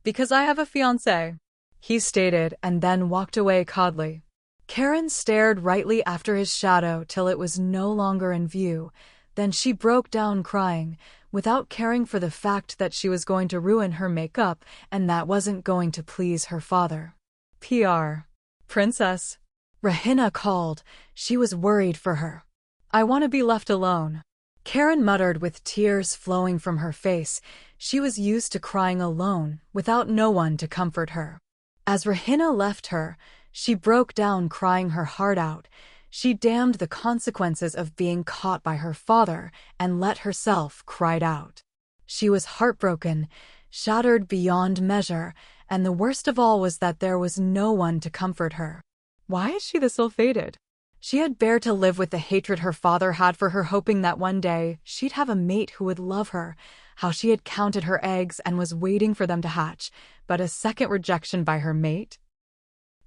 Because I have a fiancé, he stated, and then walked away coldly. Karen stared rightly after his shadow till it was no longer in view. Then she broke down crying, without caring for the fact that she was going to ruin her makeup and that wasn't going to please her father. PR. Princess. Rahina called. She was worried for her. I want to be left alone. Karen muttered with tears flowing from her face. She was used to crying alone, without no one to comfort her. As Rahina left her, she broke down crying her heart out. She damned the consequences of being caught by her father and let herself cry out. She was heartbroken, shattered beyond measure, and the worst of all was that there was no one to comfort her. Why is she this ill-fated? She had bared to live with the hatred her father had for her, hoping that one day she'd have a mate who would love her, how she had counted her eggs and was waiting for them to hatch, but a second rejection by her mate?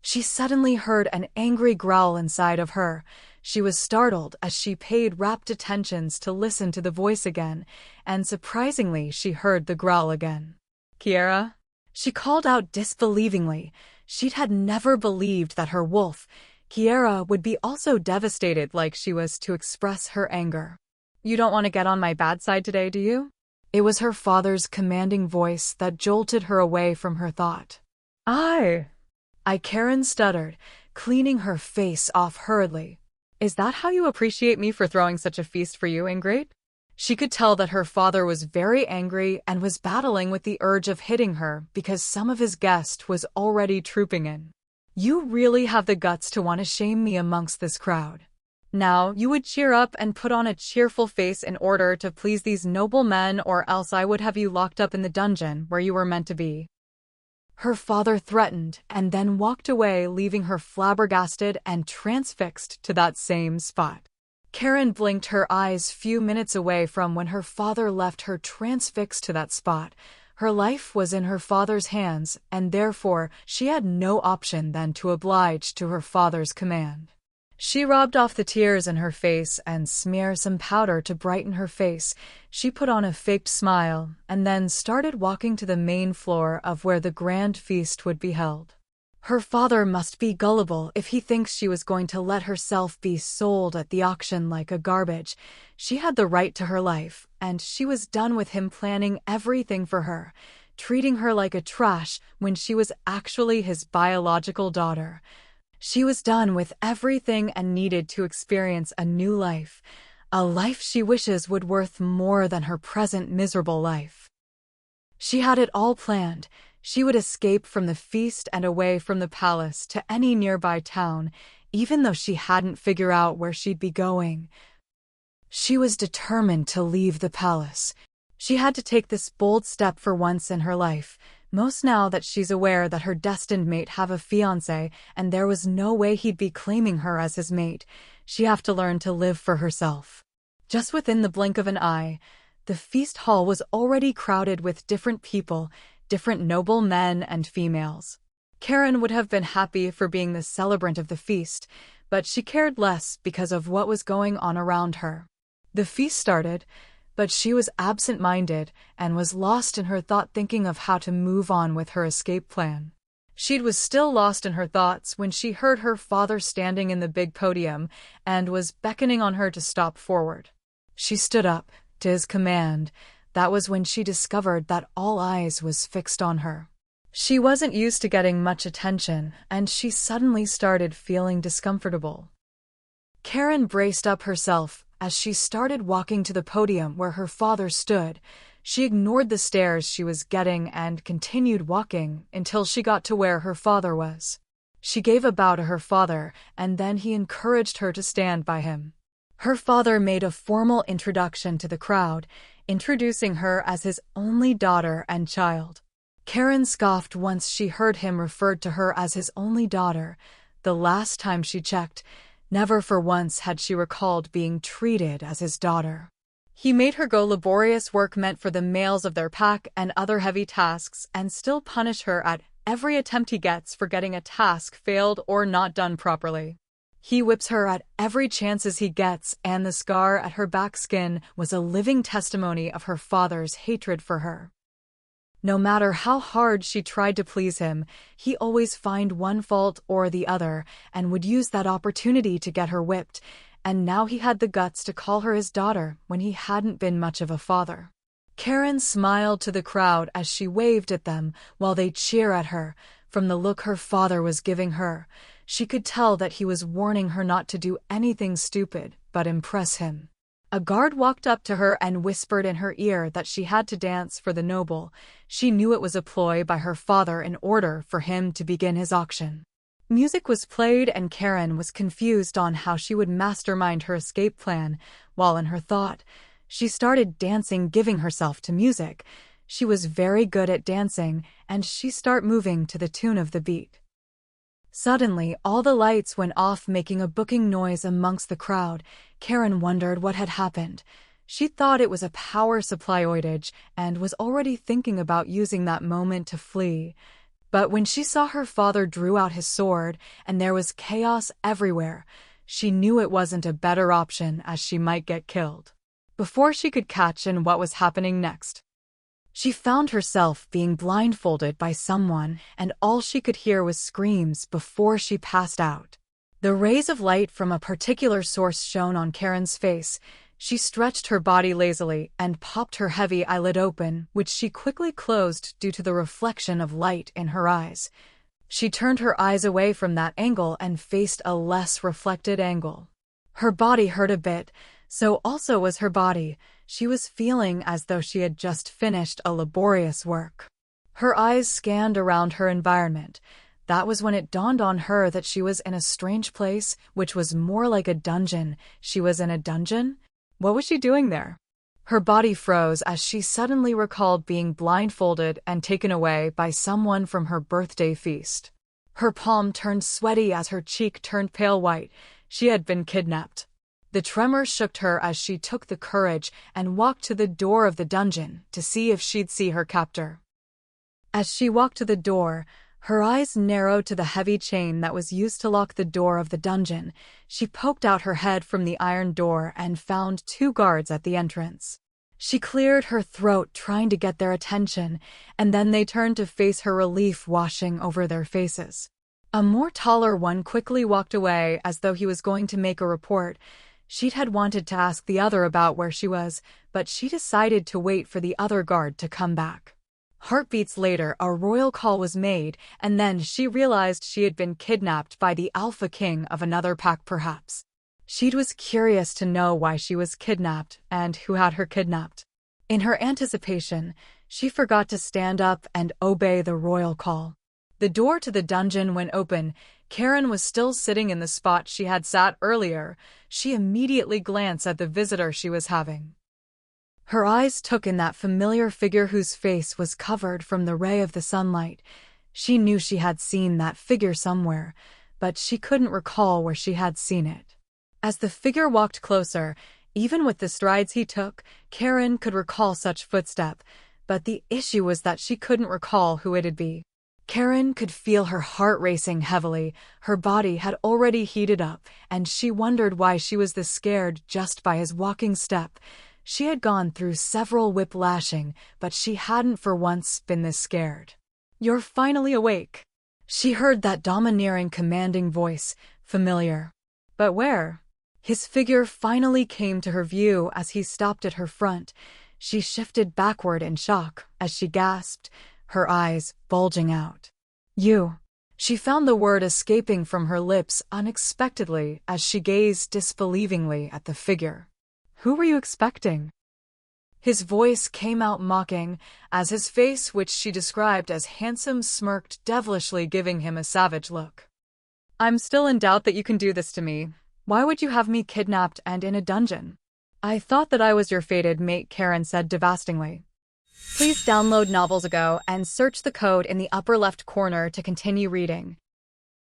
She suddenly heard an angry growl inside of her. She was startled as she paid rapt attentions to listen to the voice again, and surprisingly she heard the growl again. Kiera? She called out disbelievingly. She'd had never believed that her wolf, Kiera, would be also devastated like she was to express her anger. You don't want to get on my bad side today, do you? It was her father's commanding voice that jolted her away from her thought. Karen stuttered, cleaning her face off hurriedly. Is that how you appreciate me for throwing such a feast for you, ingrate? She could tell that her father was very angry and was battling with the urge of hitting her because some of his guest was already trooping in. You really have the guts to want to shame me amongst this crowd. Now, you would cheer up and put on a cheerful face in order to please these noble men, or else I would have you locked up in the dungeon where you were meant to be. Her father threatened and then walked away, leaving her flabbergasted and transfixed to that same spot. Karen blinked her eyes few minutes away from when her father left her transfixed to that spot. Her life was in her father's hands, and therefore she had no option than to oblige to her father's command. She rubbed off the tears in her face and smeared some powder to brighten her face. She put on a faked smile and then started walking to the main floor of where the grand feast would be held. Her father must be gullible if he thinks she was going to let herself be sold at the auction like a garbage. She had the right to her life, and she was done with him planning everything for her, treating her like a trash when she was actually his biological daughter. She was done with everything and needed to experience a new life, a life she wishes would worth more than her present miserable life. She had it all planned. She would escape from the feast and away from the palace to any nearby town, even though she hadn't figured out where she'd be going. She was determined to leave the palace. She had to take this bold step for once in her life, most now that she's aware that her destined mate have a fiancé and there was no way he'd be claiming her as his mate. She have to learn to live for herself. Just within the blink of an eye, the feast hall was already crowded with different people, different noble men and females. Karen would have been happy for being the celebrant of the feast, but she cared less because of what was going on around her. The feast started, but she was absent-minded and was lost in her thought, thinking of how to move on with her escape plan. She was still lost in her thoughts when she heard her father standing in the big podium and was beckoning on her to stop forward. She stood up, to his command. That was when she discovered that all eyes was fixed on her. She wasn't used to getting much attention, and she suddenly started feeling discomfortable. Karen braced up herself as she started walking to the podium where her father stood. She ignored the stares she was getting and continued walking until she got to where her father was. She gave a bow to her father, and then he encouraged her to stand by him. Her father made a formal introduction to the crowd, introducing her as his only daughter and child. Karen scoffed once she heard him referred to her as his only daughter. The last time she checked, never for once had she recalled being treated as his daughter. He made her go laborious work meant for the males of their pack and other heavy tasks, and still punish her at every attempt he gets for getting a task failed or not done properly. He whips her at every chances he gets, and the scar at her back skin was a living testimony of her father's hatred for her. No matter how hard she tried to please him, he always found one fault or the other and would use that opportunity to get her whipped, and now he had the guts to call her his daughter when he hadn't been much of a father. Karen smiled to the crowd as she waved at them while they cheered at her. From the look her father was giving her, she could tell that he was warning her not to do anything stupid but impress him. A guard walked up to her and whispered in her ear that she had to dance for the noble. She knew it was a ploy by her father in order for him to begin his auction. Music was played and Karen was confused on how she would mastermind her escape plan, while in her thought, she started dancing, giving herself to music. She was very good at dancing, and she started moving to the tune of the beat. Suddenly, all the lights went off, making a booking noise amongst the crowd. Karen wondered what had happened. She thought it was a power supply outage and was already thinking about using that moment to flee. But when she saw her father drew out his sword and there was chaos everywhere, she knew it wasn't a better option as she might get killed. Before she could catch in what was happening next, she found herself being blindfolded by someone, and all she could hear was screams before she passed out. The rays of light from a particular source shone on Karen's face. She stretched her body lazily and popped her heavy eyelid open, which she quickly closed due to the reflection of light in her eyes. She turned her eyes away from that angle and faced a less reflected angle. Her body hurt a bit, so also was her body. She was feeling as though she had just finished a laborious work. Her eyes scanned around her environment. That was when it dawned on her that she was in a strange place, which was more like a dungeon. She was in a dungeon? What was she doing there? Her body froze as she suddenly recalled being blindfolded and taken away by someone from her birthday feast. Her palm turned sweaty as her cheek turned pale white. She had been kidnapped. The tremor shook her as she took the courage and walked to the door of the dungeon to see if she'd see her captor. As she walked to the door, her eyes narrowed to the heavy chain that was used to lock the door of the dungeon. She poked out her head from the iron door and found 2 guards at the entrance. She cleared her throat, trying to get their attention, and then they turned to face her, relief washing over their faces. A more taller one quickly walked away as though he was going to make a report. She had wanted to ask the other about where she was, but she decided to wait for the other guard to come back. Heartbeats later, a royal call was made, and then she realized she had been kidnapped by the Alpha King of another pack perhaps. She was curious to know why she was kidnapped and who had her kidnapped. In her anticipation, she forgot to stand up and obey the royal call. The door to the dungeon went open. Karen was still sitting in the spot she had sat earlier. She immediately glanced at the visitor she was having. Her eyes took in that familiar figure whose face was covered from the ray of the sunlight. She knew she had seen that figure somewhere, but she couldn't recall where she had seen it. As the figure walked closer, even with the strides he took, Karen could recall such footsteps, but the issue was that she couldn't recall who it'd be. Karen could feel her heart racing heavily. Her body had already heated up, and she wondered why she was this scared just by his walking step. She had gone through several whip-lashing, but she hadn't for once been this scared. "You're finally awake." She heard that domineering, commanding voice, familiar. But where? His figure finally came to her view as he stopped at her front. She shifted backward in shock as she gasped, her eyes bulging out. "You." She found the word escaping from her lips unexpectedly as she gazed disbelievingly at the figure. "Who were you expecting?" His voice came out mocking, as his face, which she described as handsome, smirked devilishly, giving him a savage look. "I'm still in doubt that you can do this to me. Why would you have me kidnapped and in a dungeon?" "I thought that I was your fated mate," Karen said devastatingly. Please download Novels Ago and search the code in the upper left corner to continue reading.